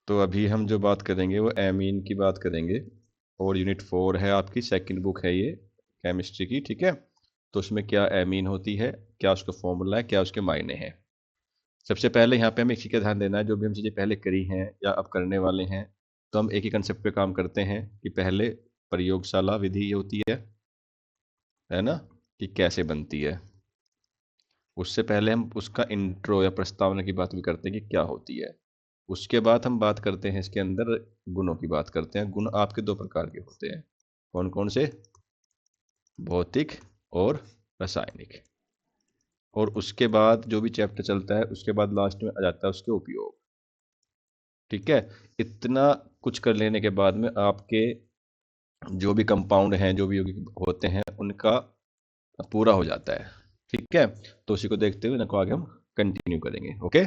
तो अभी हम जो बात करेंगे वो एमीन की बात करेंगे, और यूनिट 4 है आपकी, सेकंड बुक है ये केमिस्ट्री की, ठीक है। तो उसमें क्या एमीन होती है, क्या उसका फॉर्मूला है, क्या उसके मायने हैं। सबसे पहले यहाँ पे हमें एक चीज़ का ध्यान देना है, जो भी हम चीज़ें पहले करी हैं या अब करने वाले हैं, तो हम एक ही कंसेप्ट पे काम करते हैं कि पहले प्रयोगशाला विधि ये होती है ना, कि कैसे बनती है। उससे पहले हम उसका इंट्रो या प्रस्तावना की बात भी करते हैं कि क्या होती है। उसके बाद हम बात करते हैं इसके अंदर गुणों की बात करते हैं। गुण आपके दो प्रकार के होते हैं, कौन कौन से? भौतिक और रासायनिक। और उसके बाद जो भी चैप्टर चलता है उसके बाद लास्ट में आ जाता है उसके उपयोग, ठीक है। इतना कुछ कर लेने के बाद में आपके जो भी कंपाउंड हैं, जो भी यौगिक होते हैं, उनका पूरा हो जाता है, ठीक है। तो उसी को देखते हुए इनको आगे हम कंटिन्यू करेंगे, ओके।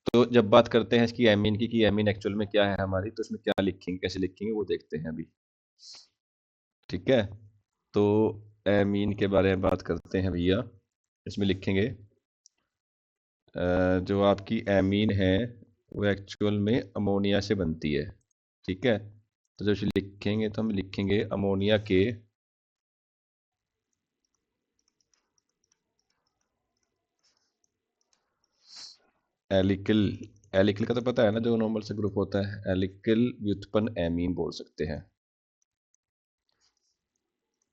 तो जब बात करते हैं इसकी एमीन की, कि एमीन एक्चुअल में क्या है हमारी, तो इसमें क्या लिखेंगे, कैसे लिखेंगे, वो देखते हैं अभी, ठीक है। तो एमीन के बारे में बात करते हैं भैया। इसमें लिखेंगे जो आपकी एमीन है वो एक्चुअल में अमोनिया से बनती है, ठीक है। तो जब इसे लिखेंगे तो हम लिखेंगे अमोनिया के एलिकल। एलिकल का तो पता है ना, जो नॉर्मल से ग्रुप होता है, एलिकल व्युत्पन्न एमीन बोल सकते हैं,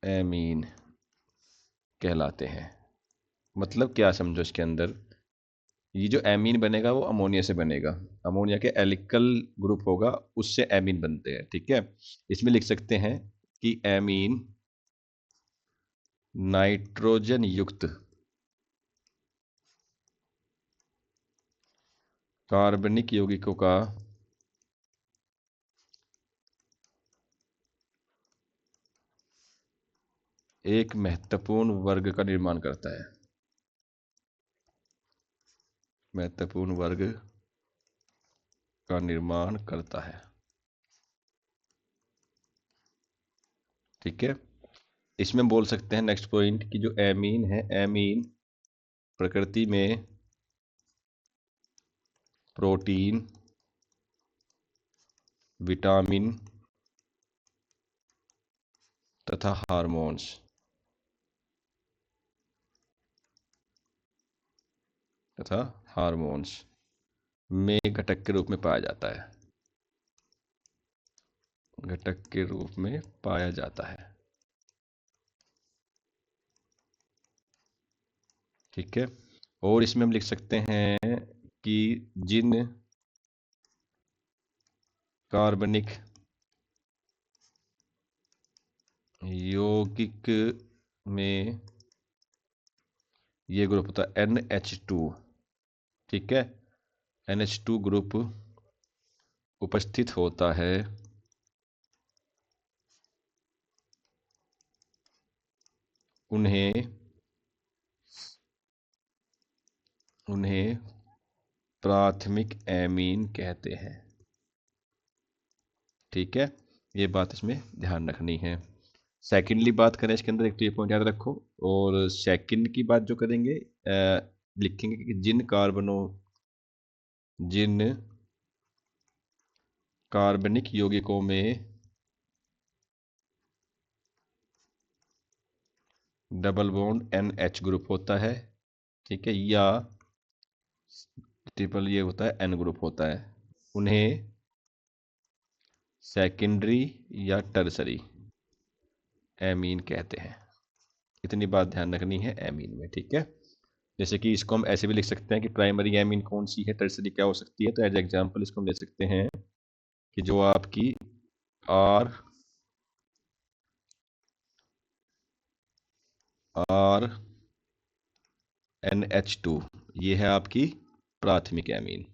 एमीन कहलाते हैं। मतलब क्या समझो इसके अंदर, ये जो एमीन बनेगा वो अमोनिया से बनेगा, अमोनिया के एलिकल ग्रुप होगा, उससे एमीन बनते हैं, ठीक है। इसमें लिख सकते हैं कि एमीन नाइट्रोजन युक्त कार्बनिक यौगिकों का एक महत्वपूर्ण वर्ग का निर्माण करता है, महत्वपूर्ण वर्ग का निर्माण करता है, ठीक है। इसमें बोल सकते हैं नेक्स्ट पॉइंट कि जो एमीन है, एमीन प्रकृति में प्रोटीन, विटामिन तथा हार्मोन्स तथा हार्मोन्स में घटक के रूप में पाया जाता है, घटक के रूप में पाया जाता है, ठीक है। और इसमें हम लिख सकते हैं कि जिन कार्बनिक यौगिक में ये ग्रुप होता है NH2, ठीक है, NH2 ग्रुप उपस्थित होता है, उन्हें उन्हें प्राथमिक एमीन कहते हैं, ठीक है। ये बात इसमें ध्यान रखनी है। सेकेंडली बात करें इसके अंदर, एक तो ये पॉइंट याद रखो। और सेकंड की बात जो करेंगे, लिखेंगे कि जिन कार्बनिक यौगिकों में डबल बॉन्ड NH ग्रुप होता है, ठीक है, या ट्रिपल ये होता है N ग्रुप होता है, उन्हें सेकेंडरी या टर्सरी एमीन कहते हैं। इतनी बात ध्यान रखनी है एमीन में, ठीक है। जैसे कि इसको हम ऐसे भी लिख सकते हैं कि प्राइमरी एमीन कौन सी है, टर्सरी क्या हो सकती है। तो एज एग्जांपल इसको हम ले सकते हैं कि जो आपकी आर आर NH2 ये है आपकी प्राथमिक एमीन,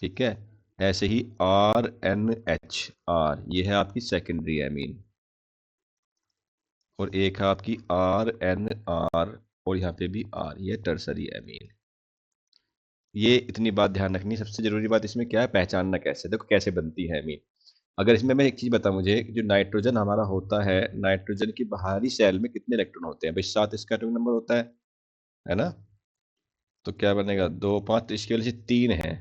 ठीक है। ऐसे ही RNH ये है आपकी सेकेंडरी एमीन, और एक है आपकी RNR, और यहाँ पे भी R, ये टर्सरी एमीन। ये इतनी बात ध्यान रखनी। सबसे जरूरी बात इसमें क्या है, पहचानना कैसे, देखो कैसे बनती है एमीन। अगर इसमें मैं एक चीज बता, मुझे जो नाइट्रोजन हमारा होता है, नाइट्रोजन की बाहरी सेल में कितने इलेक्ट्रॉन होते हैं भाई? 7 इसका एटॉमिक नंबर होता है ना। तो क्या बनेगा, 2 5, तो इसकी वजह से 3 है,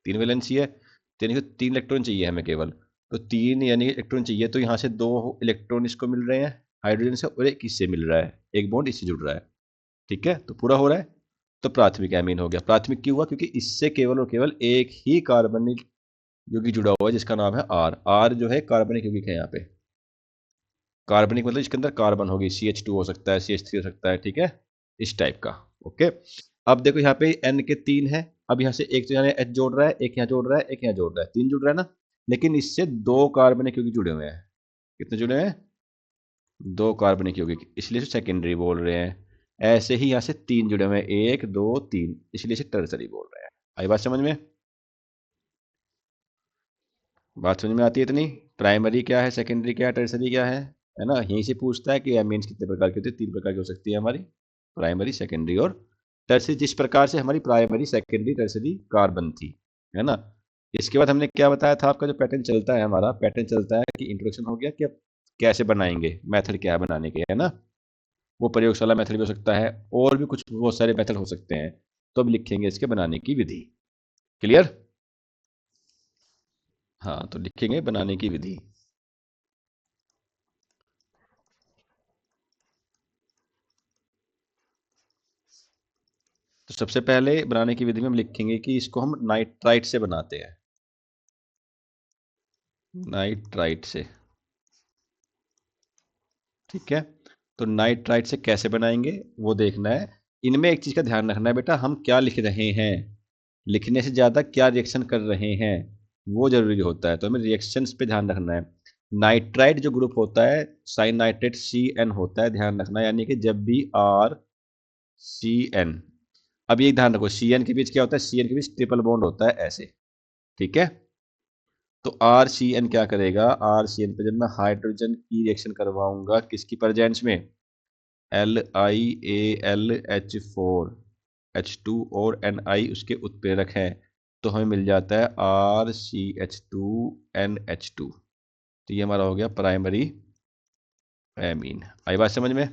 3 वैलेंस चाहिए, तो यानी कि 3 इलेक्ट्रॉन चाहिए हमें केवल। तो 3 यानी इलेक्ट्रॉन चाहिए, तो यहाँ से 2 इलेक्ट्रॉन इसको मिल रहे हैं हाइड्रोजन से, और एक इससे मिल रहा है, एक बॉन्ड इससे जुड़ रहा है। ठीक है, तो पूरा हो रहा है। तो प्राथमिक एमीन हो गया। प्राथमिक क्यों हुआ? क्योंकि इससे केवल और केवल एक ही कार्बनिक यौगिक जुड़ा हुआ है जिसका नाम है आर। आर जो है कार्बनिक यौगिक है यहाँ पे। कार्बनिक मतलब इसके अंदर कार्बन होगी, CH2 हो सकता है, CH3 हो सकता है, ठीक है, इस टाइप का। ओके, अब देखो यहाँ पे N के 3 है। अब यहाँ से एक तो यहाँ H जोड़ रहा है, एक यहाँ जोड़ रहा है, एक यहाँ जोड़ रहा है, 3 जुड़ रहा है ना। लेकिन इससे 2 कार्बनिक यौगिक जुड़े हुए हैं। कितने जुड़े हुए हैं? 2 कार्बनिक यौगिक, इसलिए इसे सेकेंडरी बोल रहे हैं। ऐसे ही यहाँ से 3 जुड़े हुए हैं, 1 2 3, इसलिए इसे टर्सरी बोल रहे हैं। आई बात समझ में? बात समझ में आती है इतनी? प्राइमरी क्या है, सेकेंडरी क्या है, टर्सरी क्या है ना? यहीं से पूछता है कि एमीन्स कितने प्रकार की होती है। 3 प्रकार की हो सकती है हमारी, प्राइमरी, सेकेंडरी और टर्सरी। जिस प्रकार से हमारी प्राइमरी, सेकेंडरी, टर्सरी कार्बन थी, है ना। इसके बाद हमने क्या बताया था? आपका जो पैटर्न चलता है, हमारा पैटर्न चलता है कि इंट्रोडक्शन हो गया कि अब कैसे बनाएंगे, मेथड क्या है बनाने के, है ना। वो प्रयोगशाला मेथड भी हो सकता है, और भी कुछ बहुत सारे मेथड हो सकते हैं। तो अब लिखेंगे इसके बनाने की विधि। क्लियर? हाँ, तो लिखेंगे बनाने की विधि। तो सबसे पहले बनाने की विधि में हम लिखेंगे कि इसको हम नाइट्राइट से बनाते हैं। नाइट्राइट से, ठीक है। तो नाइट्राइट से कैसे बनाएंगे वो देखना है। इनमें एक चीज का ध्यान रखना है बेटा, हम क्या लिख रहे हैं, लिखने से ज्यादा क्या रिएक्शन कर रहे हैं वो जरूरी होता है। तो हमें रिएक्शंस पे ध्यान रखना है। नाइट्राइट जो ग्रुप होता है, साइन नाइट्रेट CN होता है, ध्यान रखना। यानी कि जब भी RCN, अब ये ध्यान रखो, CN के बीच क्या होता है? CN के बीच ट्रिपल बॉन्ड होता है ऐसे, ठीक है। तो RCN क्या करेगा? RCN पे जब मैं हाइड्रोजन की रिएक्शन करवाऊंगा, किसकी प्रेजेंस में? LiAlH4, H2 और Ni उसके उत्प्रेरक हैं। तो हमें मिल जाता है RCH2NH2। तो ये हमारा हो गया प्राइमरी एमीन। आई बात समझ में?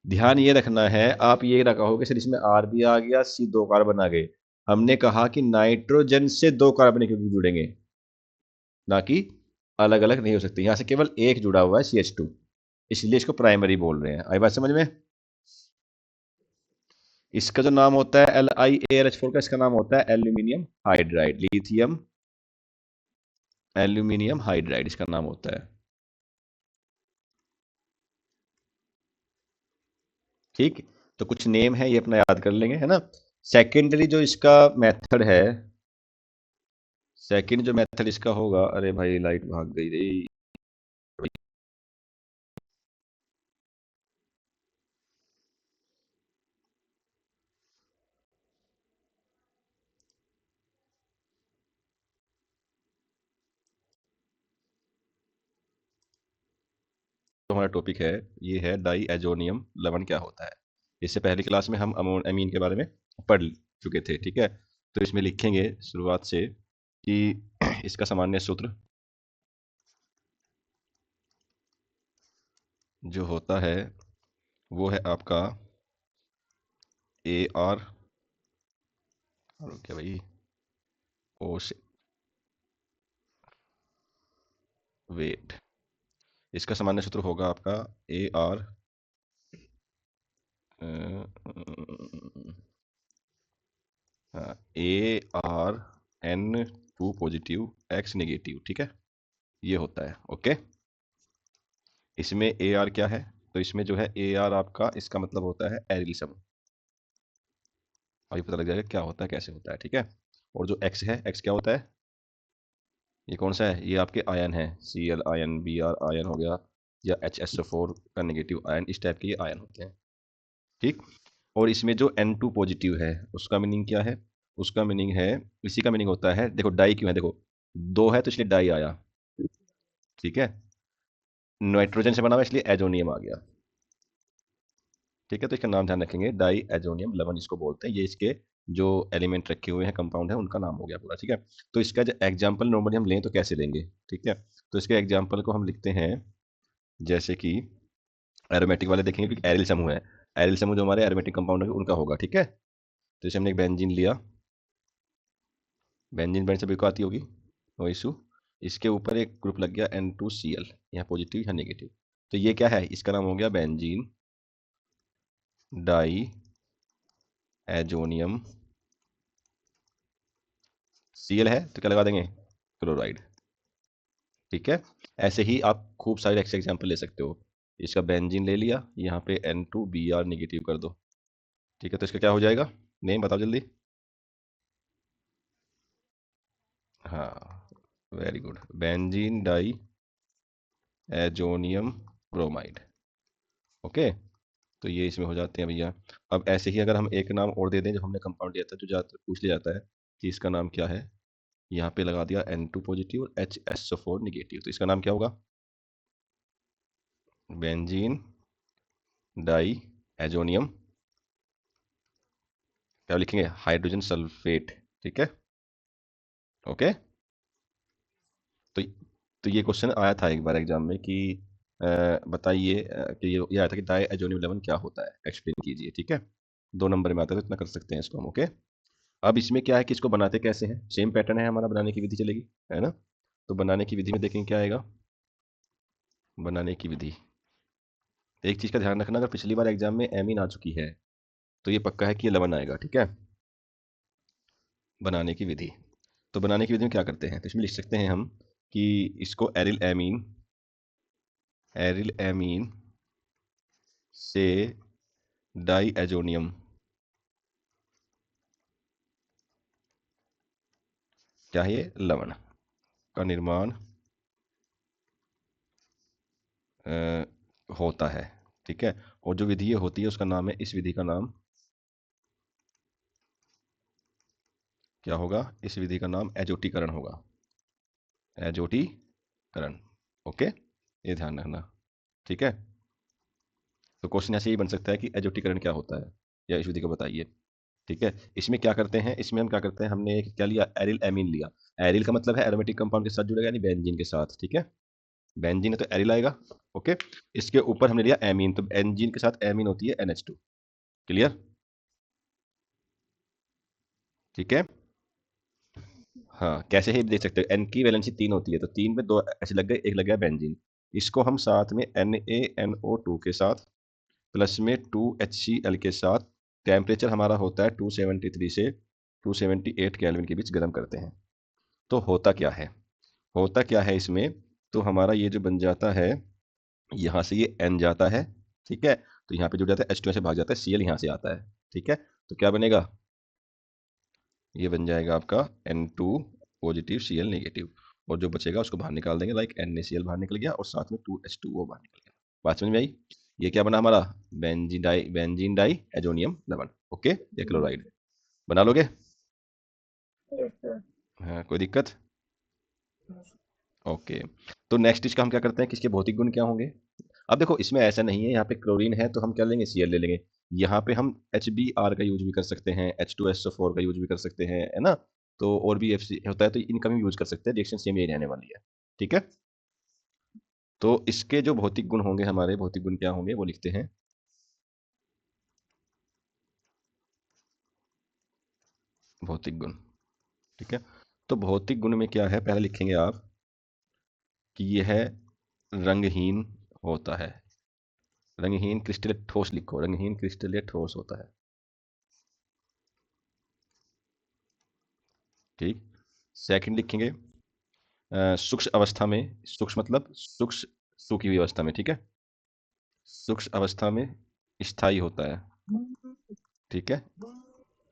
ध्यान ये रखना है, आप ये ना कहोगे सर इसमें R भी आ गया, C 2 कार्बन आ गए। हमने कहा कि नाइट्रोजन से 2 कार्बन क्योंकि जुड़ेंगे, ना कि अलग अलग नहीं हो सकती। यहां से केवल एक जुड़ा हुआ है, CH2, इसलिए इसको प्राइमरी बोल रहे हैं। आई बात समझ में? इसका जो नाम होता है LiAlH4 का, इसका नाम होता है aluminium hydride, lithium aluminium hydride इसका नाम होता है। ठीक, तो कुछ नेम है ये अपना याद कर लेंगे, है ना। सेकेंडरी जो इसका मेथड है, सेकंड जो मेथड इसका होगा, अरे भाई लाइट भाग गई रे। तो हमारा टॉपिक है, ये है डाई एजोनियम लवण क्या होता है। इससे पहली क्लास में हम अमीन के बारे में पढ़ चुके थे, ठीक है। तो इसमें लिखेंगे शुरुआत से कि इसका सामान्य सूत्र जो होता है वो है आपका AR, और क्या भाई, ओ से वेट। इसका सामान्य सूत्र होगा आपका AR, ArN2 positive X negative, ठीक है, ये होता है। ओके, इसमें AR क्या है? तो इसमें जो है AR आपका, इसका मतलब होता है एरिल समूह। अभी पता लग जाएगा क्या होता है, कैसे होता है, ठीक है। और जो X है, X क्या होता है? ये कौन सा है? ये आपके आयन है, Cl आयन, Br आयन हो गया, या HSO4 का नेगेटिव आयन, इस टाइप के ये आयन होते हैं, ठीक। और इसमें जो N2 पॉजिटिव है उसका मीनिंग क्या है? उसका मीनिंग है, इसी का मीनिंग होता है, देखो डाई क्यों है, देखो 2 है तो इसलिए डाई आया, ठीक है। नाइट्रोजन से बना हुआ इसलिए एजोनियम आ गया, ठीक है। तो इसका नाम ध्यान रखेंगे, डाई एजोनियम लवण इसको बोलते हैं। ये इसके जो एलिमेंट रखे हुए हैं, कंपाउंड है, उनका नाम हो गया पूरा, ठीक है। तो इसका जो एग्जाम्पल नॉर्मली हम लें तो कैसे लेंगे, ठीक है। तो इसके एग्जाम्पल को हम लिखते हैं जैसे कि एरोमेटिक वाले देखेंगे कि एरिल समूह है, एरिल समूह जो हमारे एरोमेटिक कंपाउंड है उनका होगा, ठीक है। तो इसे हमने एक बेंजीन लिया, बेंजीन बेंजीन सभी को आती होगी, नो इशू। इसके ऊपर एक ग्रुप लग गया N2Cl, यहाँ पॉजिटिव या नेगेटिव, तो ये क्या है, इसका नाम हो गया बेंजीन डाई एजोनियम। Cl है तो क्या लगा देंगे, क्लोराइड। ठीक है, ऐसे ही आप खूब सारे एक्स एग्जाम्पल ले सकते हो। इसका बेंजीन ले लिया, यहाँ पे N2Br निगेटिव कर दो। ठीक है, तो इसका क्या हो जाएगा, नेम बताओ जल्दी। हाँ, very good, benzene diazonium bromide. Okay, तो ये इसमें हो जाते हैं भैया। अब ऐसे ही अगर हम एक नाम और दे दें, जो हमने कंपाउंड दिया था, जो ज़्यादातर पूछ लिया जाता है कि इसका नाम क्या है, यहाँ पे लगा दिया N2 पॉजिटिव और HSO4 निगेटिव, तो इसका नाम क्या होगा, बेंजीन डाई एजोनियम, क्या लिखेंगे, हाइड्रोजन सल्फेट। ठीक है, ओके। तो तो ये क्वेश्चन आया था एक बार एग्जाम में कि बताइए कि ये आया था कि डाई एजोनियम 11 क्या होता है, एक्सप्लेन कीजिए। ठीक है, 2 नंबर में आता है तो इतना कर सकते हैं इसको हम, ओके। अब इसमें क्या है कि इसको बनाते कैसे हैं, सेम पैटर्न है हमारा, बनाने की विधि चलेगी, है ना। तो बनाने की विधि में देखेंगे क्या आएगा, बनाने की विधि। एक चीज़ का ध्यान रखना, अगर पिछली बार एग्जाम में एमीन आ चुकी है तो ये पक्का है कि ये 11 आएगा। ठीक है, बनाने की विधि। तो बनाने की विधि में क्या करते हैं, तो इसमें लिख सकते हैं हम कि इसको एरिल एमीन से डाई एजोनियम क्या है, ये लवण का निर्माण होता है। ठीक है, और जो विधि ये होती है उसका नाम है, इस विधि का नाम क्या होगा, इस विधि का नाम एजोटीकरण होगा, एजोटीकरण। ओके, ये ध्यान रखना। ठीक है, तो क्वेश्चन ऐसे ही बन सकता है कि एजोटीकरण क्या होता है, या इस विधि को बताइए। ठीक है, इसमें क्या करते हैं, इसमें हम क्या करते हैं, हमने एक क्या लिया, एरिल एमीन लिया। एरिल का मतलब है एरोमेटिक कंपाउंड के साथ जुड़ेगा, यानी बेंजीन के साथ। ठीक है, बेंजीन है तो एरिल आएगा। ओके, इसके ऊपर हमने लिया एमीन, तो बेंजीन के साथ एमीन होती है NH2। क्लियर, ठीक है। हाँ, कैसे ही देख सकते हो, एन की वैलेंसी 3 होती है, तो 3 में 2 ऐसे लग गए, एक लग गया बेंजीन। इसको हम साथ में NaNO2 के साथ प्लस में 2HCl के साथ, टेम्परेचर हमारा होता है 273 से 278 केल्विन के बीच गर्म करते हैं। तो होता क्या है, होता क्या है इसमें, तो हमारा ये जो बन जाता है, यहाँ से ये N जाता है। ठीक है, तो यहाँ पे जुड़ जाता है, H2 से भाग जाता है, Cl यहाँ से आता है। ठीक है, तो क्या बनेगा, ये बन जाएगा आपका N2 पॉजिटिव Cl नेगेटिव, और जो बचेगा उसको बाहर निकाल देंगे, लाइक NaCl बाहर निकल गया और साथ में 2H2O बाहर निकल गया। बात समझ में आई, ये क्या बना हमारा, बेंजीन डाई एजोनियम लवण। ओके, ये क्लोराइड बना लोगे। Yes sir. हाँ, कोई दिक्कत। ओके, तो नेक्स्ट इसका हम क्या करते हैं कि इसके भौतिक गुण क्या होंगे। अब देखो इसमें ऐसा नहीं है, यहाँ पे क्लोरीन है तो हम क्या लेंगे, Cl ले लेंगे। यहाँ पे हम HBr का यूज भी कर सकते हैं, H2SO4 का यूज भी कर सकते हैं, है ना। तो और भी FC होता है, तो इनका भी यूज कर सकते हैं, रिएक्शन सेम यही रहने वाली है। ठीक है, तो इसके जो भौतिक गुण होंगे, हमारे भौतिक गुण क्या होंगे वो लिखते हैं, भौतिक गुण। ठीक है, तो भौतिक गुण में क्या है, पहले लिखेंगे आप कि यह रंगहीन होता है। रंगहीन क्रिस्टल ठोस लिखो, रंगहीन क्रिस्टल ठोस होता है। ठीक, सेकंड लिखेंगे सूक्ष्म अवस्था में, सूक्ष्म मतलब सूक्ष्म, सूखी हुई अवस्था में। ठीक है, सूक्ष्म अवस्था में स्थायी होता है। ठीक है,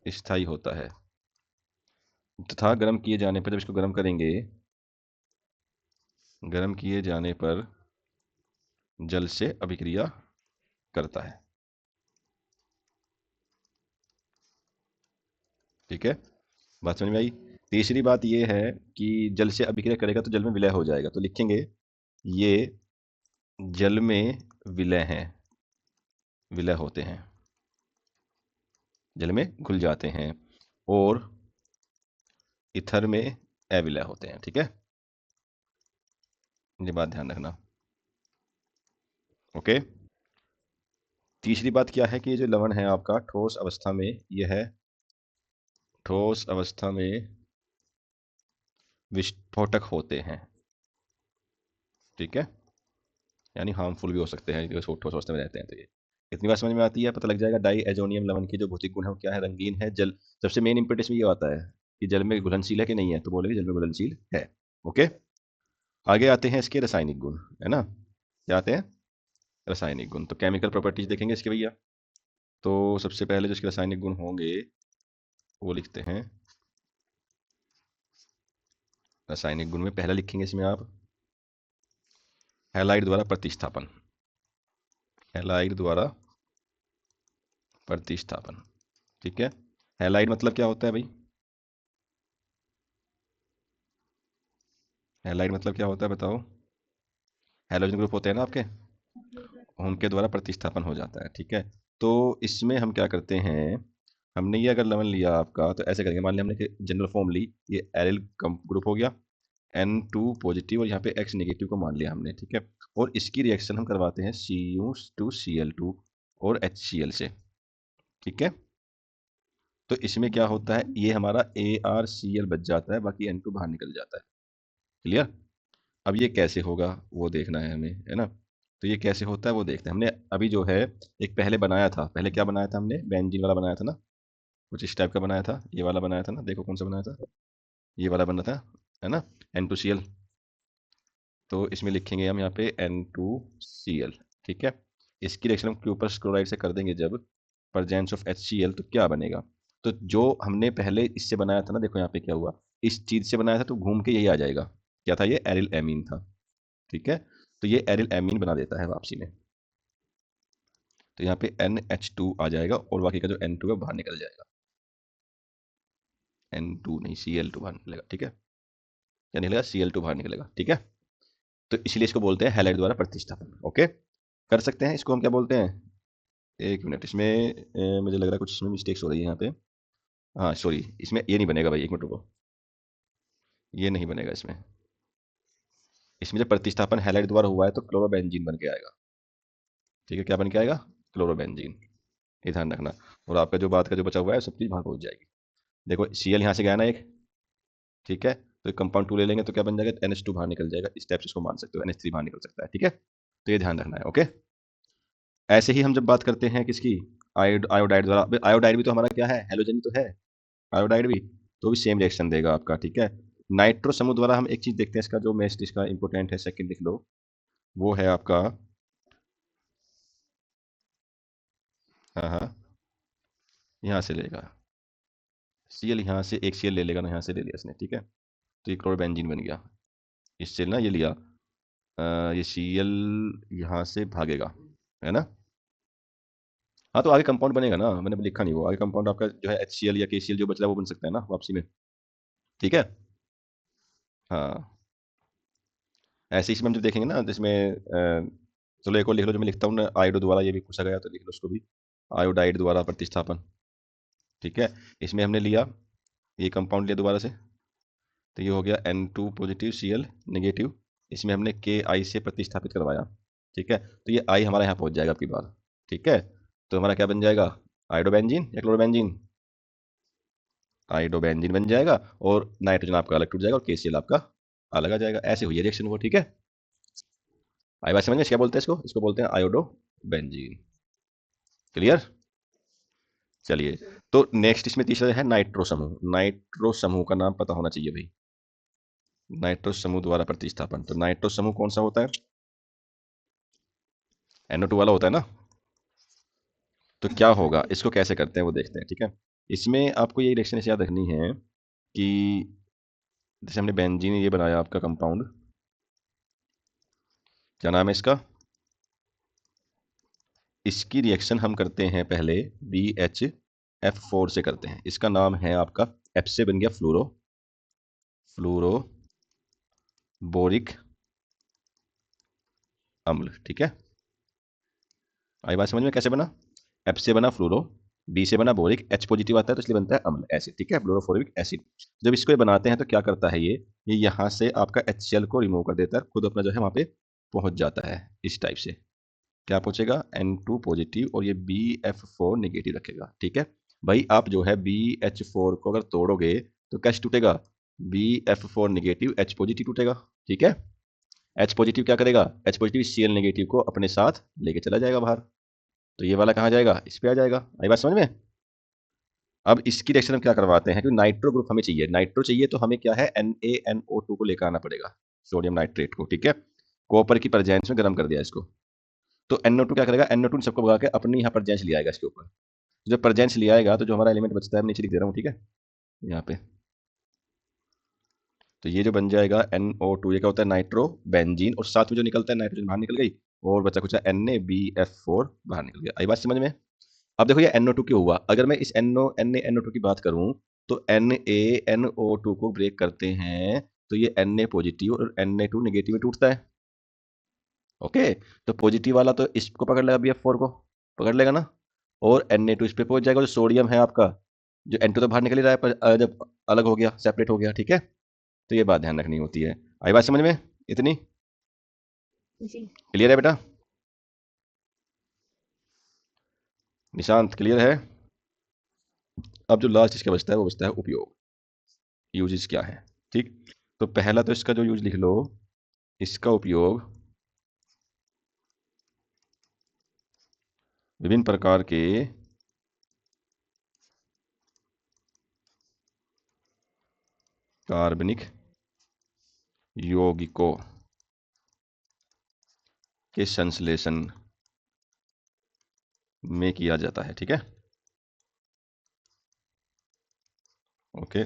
स्थायी होता है, तथा गर्म किए जाने पर, जब इसको गर्म करेंगे, गर्म किए जाने पर जल से अभिक्रिया करता है। ठीक है, बात समझ में आई। तीसरी बात ये है कि जल से अभिक्रिया करेगा तो जल में विलय हो जाएगा, तो लिखेंगे ये जल में विलय हैं, विलय होते हैं, जल में घुल जाते हैं, और ईथर में अविलय होते हैं। ठीक है, ये बात ध्यान रखना। ओके, तीसरी बात क्या है कि ये जो लवण है आपका ठोस अवस्था में, ये है ठोस अवस्था में विस्फोटक होते हैं, ठीक है, यानी हार्मफुल भी हो सकते हैं जो छोटे अवस्था में रहते हैं। तो ये इतनी बात समझ में आती है, पता लग जाएगा डाई एजोनियम लवण की जो भौतिक गुण है वो क्या है, रंगीन है, जल, सबसे मेन इंपॉर्टेंस में ये आता है कि जल में घुलनशील है कि नहीं है, तो बोलेंगे जल में घुलनशील है। ओके, आगे आते हैं इसके रासायनिक गुण, है ना, क्या आते हैं, रासायनिक गुण। तो केमिकल प्रॉपर्टीज देखेंगे इसके भैया। तो सबसे पहले जो इसके रासायनिक गुण होंगे वो लिखते हैं, रासायनिक गुण में पहला लिखेंगे इसमें आप हैलाइड द्वारा प्रतिस्थापन, हैलाइड द्वारा प्रतिस्थापन, ठीक है। हैलाइड मतलब क्या होता है भाई, हैलाइड मतलब क्या होता है बताओ, हैलोजन ग्रुप होते हैं ना आपके, उनके द्वारा प्रतिस्थापन हो जाता है, ठीक है। तो इसमें हम क्या करते हैं, हमने ये अगर लवण लिया आपका तो ऐसे करेंगे, मान लिया हमने जनरल फॉर्म ली, ये एरिल ग्रुप हो गया, N2 पॉजिटिव और यहाँ पे X नेगेटिव को मान लिया हमने, ठीक है। और इसकी रिएक्शन हम करवाते हैं Cu2Cl2 और HCl से, ठीक है। तो इसमें क्या होता है, ये हमारा ArCl बच जाता है, बाकी N2 बाहर निकल जाता है, क्लियर। अब ये कैसे होगा वो देखना है हमें, है ना। तो ये कैसे होता है वो देखते हैं। हमने अभी जो है एक पहले बनाया था, पहले क्या बनाया था हमने, बेंजीन वाला बनाया था ना, कुछ इस टाइप का बनाया था, ये वाला बनाया था ना, देखो कौन सा बनाया था, ये वाला बना था, है ना, N2Cl। तो इसमें लिखेंगे हम यहाँ पे N2Cl, ठीक है। इसकी रिएक्शन हम क्यूपर्स क्लोराइड से कर देंगे जब, प्रेजेंस ऑफ HCl, तो क्या बनेगा, तो जो हमने पहले इससे बनाया था ना, देखो यहाँ पे क्या हुआ, इस चीज से बनाया था तो घूम के यही आ जाएगा, क्या था ये, एरिल एमीन था, ठीक है। तो ये एरिल एमीन बना देता है वापसी में, तो यहाँ पे NH2 आ जाएगा और बाकी का जो N2 है बाहर निकल जाएगा, N2 नहीं Cl2 बाहर निकलेगा, ठीक है, क्या निकलेगा, Cl2 बाहर निकलेगा, ठीक है। तो इसलिए इसको बोलते हैं हैलाइड द्वारा प्रतिस्थापन। ओके, कर सकते हैं इसको, हम क्या बोलते हैं, एक मिनट, इसमें मुझे लग रहा है कुछ इसमें मिस्टेक्स हो रही है यहाँ पे, हाँ सॉरी, इसमें ये नहीं बनेगा भाई, एक मिनट रुको, ये नहीं बनेगा इसमें, इसमें जब प्रतिस्थापन हैलाइड द्वारा हुआ है तो क्लोरोबेंजीन बन के आएगा, ठीक है, क्या बन के आएगा, क्लोरोबेंजीन, ये ध्यान रखना। और आपका जो बात का जो बचा हुआ है सब चीज़ बाहर पहुंच जाएगी। देखो Cl यहाँ से गया ना एक, ठीक है, तो कंपाउंड 2 ले लेंगे तो क्या बन जाएगा, NH2 बाहर निकल जाएगा, इस टाइप से इसको मान सकते हो, NH3 बाहर निकल सकता है, ठीक है। तो ये ध्यान रखना है, ओके। ऐसे ही हम जब बात करते हैं किसकी, आयोडाइड द्वारा, आयोडाइड भी तो हमारा क्या है, हेलोजन तो है, आयोडाइड भी, तो भी सेम रिएक्शन देगा आपका, ठीक है। नाइट्रो समूह द्वारा हम एक चीज देखते हैं, इसका जो मेस्ट इसका इंपोर्टेंट है, सेकंड लिख लो, वो है आपका, हाँ हाँ, यहाँ से लेगा, Cl यहाँ से एक Cl ले लेगा ना, यहाँ से ले लिया इसने, ठीक है, तो ये क्लोरोबेंजीन बन गया, इससे ना ये लिया, ये Cl यहाँ से भागेगा, है ना। हाँ तो आगे कंपाउंड बनेगा ना, मैंने लिखा नहीं वो, आगे कंपाउंड आपका जो है HCl या KCl जो बच रहा है वो बन सकता है ना वापसी में, ठीक है। हाँ, ऐसे ही इसमें हम जो देखेंगे ना जिसमें चलो एक और लिख लो जो मैं लिखता हूँ ना, आयोडो द्वारा, ये भी पूछा गया तो लिख लो उसको भी, आयोडाइड द्वारा प्रतिस्थापन, ठीक है। इसमें हमने लिया, ये कंपाउंड लिया दोबारा से, तो ये हो गया N2 पॉजिटिव Cl नेगेटिव, इसमें हमने Ki से प्रतिस्थापित करवाया, ठीक है, तो ये I हमारा यहाँ पहुँच जाएगा आपकी बार, ठीक है। तो हमारा क्या बन जाएगा, आयोडोबेंजीन या क्लोरोबेंजीन, आयोडोबेंजीन बन जाएगा, और नाइट्रोजन आपका अलग टूट जाएगा और KCl आपका अलग आ जाएगा, ऐसे हुई है रिएक्शन वो, ठीक है। आई बात समझ में, क्या बोलते हैं इसको, इसको बोलते हैं आयोडोबेंजीन, क्लियर। चलिए, तो नेक्स्ट इसमें तीसरा है नाइट्रो समूह, नाइट्रो समूह का नाम पता होना चाहिए भाई, नाइट्रो समूह द्वारा प्रतिस्थापन, तो नाइट्रो समूह कौन सा होता है, NO2 वाला होता है ना। तो क्या होगा, इसको कैसे करते हैं वो देखते हैं, ठीक है। इसमें आपको ये रिएक्शन याद रखनी है कि जैसे हमने बेंजीन ये बनाया आपका कंपाउंड, क्या नाम है इसका, इसकी रिएक्शन हम करते हैं पहले BHF4 से करते हैं, इसका नाम है आपका, F से बन गया फ्लोरो, फ्लोरो बोरिक अम्ल, ठीक है। आई बात समझ में, कैसे बना, F से बना फ्लोरो, B से बना बोरिक, H पॉजिटिव आता है तो इसलिए बनता है अम्ल एसिड, ठीक है, फ्लोरोफोरिक एसिड। जब इसको ये बनाते हैं तो क्या करता है ये यहाँ से आपका HCl को रिमूव कर देता है, खुद अपना जो है वहाँ पे पहुंच जाता है, इस टाइप से क्या पहुंचेगा, N2 पॉजिटिव और ये BF4 नेगेटिव रखेगा, ठीक है। भाई आप जो है BH4 को अगर तोड़ोगे तो कैसे टूटेगा, BF4 नेगेटिव H पॉजिटिव टूटेगा, ठीक है। H पॉजिटिव क्या करेगा, H पॉजिटिव Cl नेगेटिव को अपने साथ लेके चला जाएगा बाहर, तो ये वाला कहाँ जाएगा, इस पे आ जाएगा। आई बात समझ में। अब इसकी रिएक्शन हम क्या करवाते हैं, क्योंकि नाइट्रो ग्रुप हमें चाहिए, नाइट्रो चाहिए तो हमें क्या है NaNO2 को लेकर आना पड़ेगा, सोडियम नाइट्रेट को, ठीक है। कॉपर की प्रेजेंस में गर्म कर दिया इसको, तो NO2 क्या करेगा, NO2 सबको भगा के अपनी यहाँ प्रेजेंस ले आएगा इसके ऊपर। जब प्रेजेंस ले आएगा तो जो हमारा एलिमेंट बचता है, मैं नीचे लिख दे रहा हूँ, ठीक है, यहाँ पे। तो ये जो बन जाएगा NO2, ये क्या होता है, नाइट्रो बेंजीन, और साथ में जो निकलता है नाइट्रोजन बाहर निकल गई, और बचा कुछ NaBF4 बाहर निकल गया। आई बात समझ में। अब देखो ये NO2 क्यों हुआ, अगर मैं इस NaNO2 की बात करूं तो NaNO2 को ब्रेक करते हैं तो ये Na पॉजिटिव और Na2 नेगेटिव में टूटता है। ओके, तो पॉजिटिव वाला तो इसको पकड़ लेगा, BF4 को पकड़ लेगा ना, और Na2 इस पे पहुंच जाएगा। जो सोडियम है आपका, जो N2 तो बाहर निकल ही रहा है, पर जब अलग हो गया, सेपरेट हो गया, ठीक है। तो ये बात ध्यान रखनी होती है। आई बात समझ में इतनी, जी। क्लियर है बेटा, निशांत क्लियर है। अब जो लास्ट इसका बचता है वो बचता है उपयोग, यूजेस क्या है, ठीक। तो पहला तो इसका जो यूज लिख लो, इसका उपयोग विभिन्न प्रकार के कार्बनिक यौगिकों के संश्लेषण में किया जाता है, ठीक है। ओके,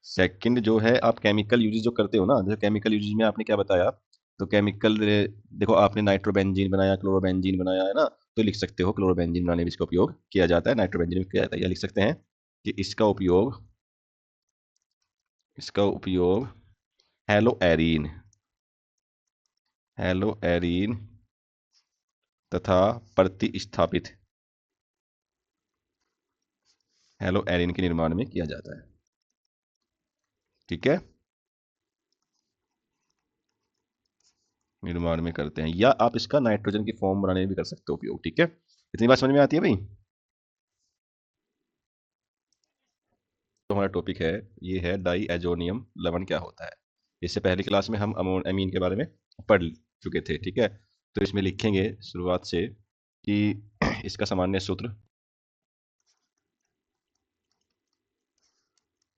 सेकंड जो है, आप केमिकल यूजेस जो करते हो ना, जैसे केमिकल यूजेस में आपने क्या बताया, तो केमिकल देखो, आपने नाइट्रोबेंजीन बनाया, क्लोरोबेंजीन बनाया है ना, तो लिख सकते हो क्लोरोबेंजीन बनाने में इसका उपयोग किया जाता है, नाइट्रोबेंजीन में किया जाता है, या लिख सकते हैं कि इसका उपयोग हेलोएरीन हेलोएरीन तथा प्रतिस्थापित हेलोएरीन के निर्माण में किया जाता है, ठीक है, निर्माण में करते हैं, या आप इसका नाइट्रोजन की फॉर्म बनाने में भी कर सकते हो उपयोग, ठीक है। इतनी बात समझ में आती है भाई। तो हमारा टॉपिक है, ये है डाई एजोनियम लवण क्या होता है। इससे पहली क्लास में हम अमीन के बारे में पढ़ चुके थे, ठीक है। तो इसमें लिखेंगे शुरुआत से कि इसका सामान्य सूत्र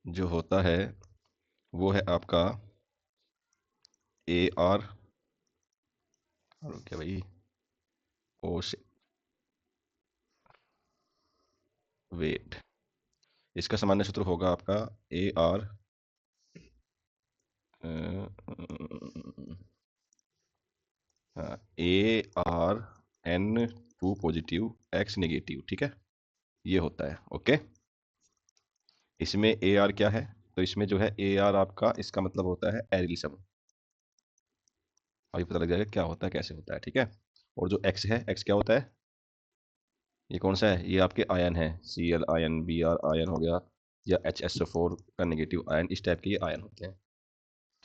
जो होता है वो है आपका AR, और क्या भाई, ओ से वेट, इसका सामान्य सूत्र होगा आपका AR ArN2 positive X negative, ठीक है, ये होता है। ओके, इसमें AR क्या है, तो इसमें जो है AR आपका, इसका मतलब होता है एरिल समूह। अभी पता लग जाएगा क्या होता है, कैसे होता है, ठीक है। और जो X है, X क्या होता है, ये कौन सा है, ये आपके आयन है, Cl आयन, Br आयन हो गया, या HSO4 का नेगेटिव आयन, इस टाइप के ये आयन होते हैं,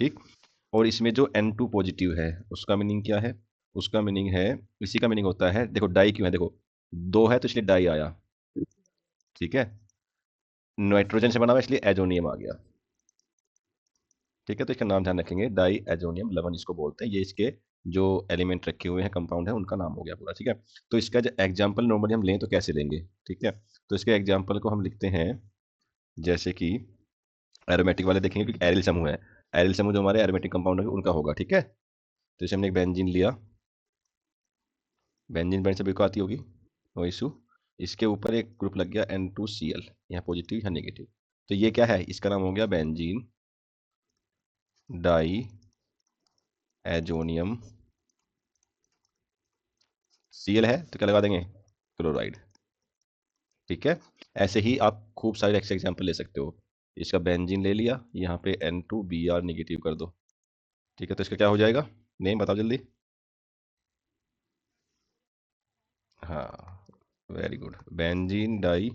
ठीक। और इसमें जो N2 पॉजिटिव है, उसका मीनिंग क्या है, उसका मीनिंग है, इसी का मीनिंग होता है, देखो डाई क्यों है, देखो दो है तो इसलिए डाई आया, ठीक है, नाइट्रोजन से बना हुआ इसलिए एजोनियम आ गया, ठीक है। तो इसका नाम ध्यान रखेंगे, डाई एजोनियम लवण इसको बोलते हैं, ये इसके जो एलिमेंट रखे हुए हैं, कंपाउंड है, उनका नाम हो गया पूरा, ठीक है। तो इसका जो एग्जाम्पल नॉर्मली हम लें तो कैसे लेंगे, ठीक है। तो इसके एग्जाम्पल को हम लिखते हैं, जैसे कि एरोमेटिक वाले देखेंगे, क्योंकि एरिल समूह है, एरिल समूह जो हमारे एरोमेटिक कंपाउंड है उनका होगा, ठीक है। तो इसे हमने एक बेंजीन लिया, बेंजीन ब्रांड सभी को आती होगी, नो इशू। इसके ऊपर एक ग्रुप लग गया N2Cl, यहाँ पॉजिटिव या नेगेटिव, तो ये क्या है, इसका नाम हो गया बेंजीन डाई एजोनियम, Cl है तो क्या लगा देंगे, क्लोराइड, ठीक है। ऐसे ही आप खूब सारे एक्स एग्जाम्पल ले सकते हो, इसका बेंजीन ले लिया, यहाँ पे N2Br नेगेटिव कर दो, ठीक है। तो इसका क्या हो जाएगा, नेम बताओ जल्दी। हाँ, very good, benzene die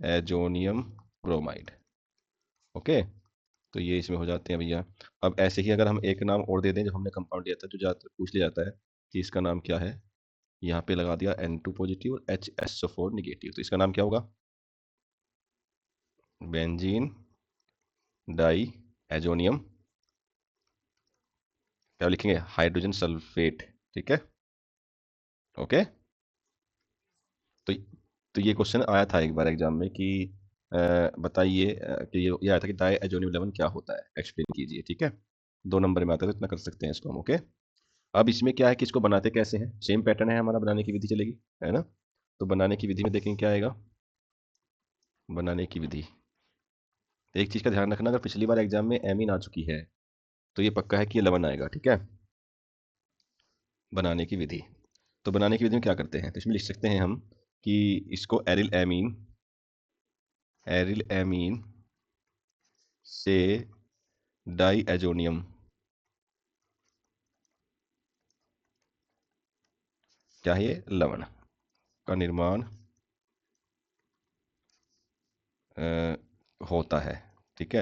azonium bromide, okay. तो ये इसमें हो जाते हैं भैया। अब ऐसे ही अगर हम एक नाम और दे दें, जो हमने कंपाउंड लिया था, जो ज़्यादातर पूछ लिया जाता है कि इसका नाम क्या है, यहाँ पे लगा दिया N2 पॉजिटिव और HSO4 नेगेटिव, तो इसका नाम क्या होगा, बेंजीन डाई एजोनियम, क्या लिखेंगे, हाइड्रोजन सल्फेट, ठीक है। ओके। तो तो ये क्वेश्चन आया था एक बार एग्जाम में कि बताइए कि ये आया था कि डाई एजोनियम 11 क्या होता है, एक्सप्लेन कीजिए, ठीक है। 2 नंबर में आता है तो इतना कर सकते हैं इसको हम, ओके। अब इसमें क्या है कि इसको बनाते कैसे हैं, सेम पैटर्न है हमारा, बनाने की विधि चलेगी, है ना। तो बनाने की विधि में देखेंगे क्या आएगा, बनाने की विधि। एक चीज़ का ध्यान रखना, अगर पिछली बार एग्जाम में एमीन आ चुकी है तो ये पक्का है कि ये 11 आएगा, ठीक है। बनाने की विधि, तो बनाने की विधि में क्या करते हैं, तो इसमें लिख सकते हैं हम कि इसको एरिल एमीन, एरिल एमीन से डाई एजोनियम, क्या है ये, लवण का निर्माण होता है, ठीक है।